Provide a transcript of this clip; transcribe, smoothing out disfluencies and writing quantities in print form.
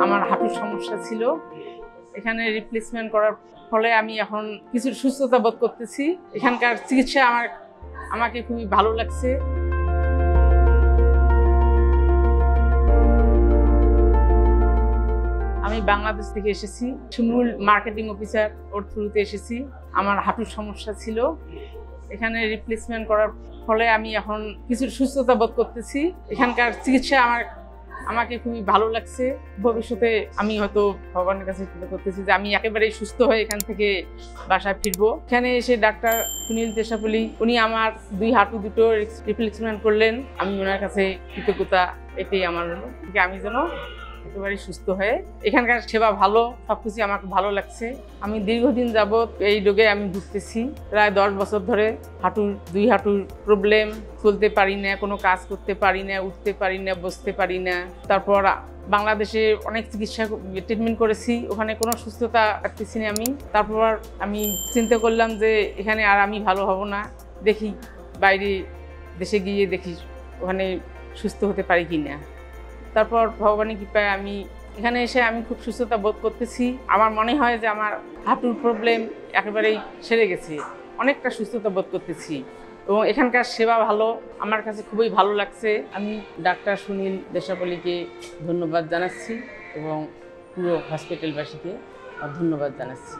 আমার হাঁটুর সমস্যা ছিল। এখানে রিপ্লেসমেন্ট করার ফলে আমি এখন কিছু সুস্থতা বোধ করতেছি। এখানকার চিকিৎসা আমাকে খুবই ভালো লাগছে। আমি বাংলাদেশ থেকে এসেছি, শিমুল মার্কেটিং অফিসার ওর থ্রুতে এসেছি। আমার হাঁটুর সমস্যা ছিল, এখানে রিপ্লেসমেন্ট করার ফলে আমি এখন কিছু সুস্থতা বোধ করতেছি। এখানকার চিকিৎসা আমাকে খুবই ভালো লাগছে। ভবিষ্যতে আমি হয়তো ভগবানের কাছে চিন্তা করতেছি যে আমি একেবারেই সুস্থ হয়ে এখান থেকে বাসায় ফিরবো। এখানে এসে ডাক্তার সুনীল তেশাপলি উনি আমার দুই হাঁটু দুটো রিপ্লেসমেন্ট করলেন। আমি ওনার কাছে কৃতজ্ঞতা, এটাই আমার হলো যে আমি যেন একেবারে সুস্থ হয়ে, এখানকার সেবা ভালো, সবকিছু আমাকে ভালো লাগছে। আমি দীর্ঘদিন যাবৎ এই রোগে আমি ভুগতেছি, প্রায় 10 বছর ধরে। দুই হাঁটুর প্রবলেম, চলতে পারি না, কোনো কাজ করতে পারি না, উঠতে পারি না, বসতে পারি না। তারপর বাংলাদেশে অনেক চিকিৎসা ট্রিটমেন্ট করেছি, ওখানে কোনো সুস্থতা পাচ্ছি না আমি। তারপর আমি চিন্তা করলাম যে এখানে আর আমি ভালো হব না, দেখি বাইরে দেশে গিয়ে দেখি ওখানে সুস্থ হতে পারি কি না। তারপর ভগবানের কৃপায় আমি এখানে এসে আমি খুব সুস্থতা বোধ করতেছি। আমার মনে হয় যে আমার হাঁটুর প্রবলেম একেবারেই সেরে গেছে, অনেকটা সুস্থতা বোধ করতেছি এবং এখানকার সেবা ভালো, আমার কাছে খুবই ভালো লাগছে। আমি ডাক্তার সুনীল তেশাপলিকে ধন্যবাদ জানাচ্ছি এবং পুরো হসপিটালবাসীকে ধন্যবাদ জানাচ্ছি।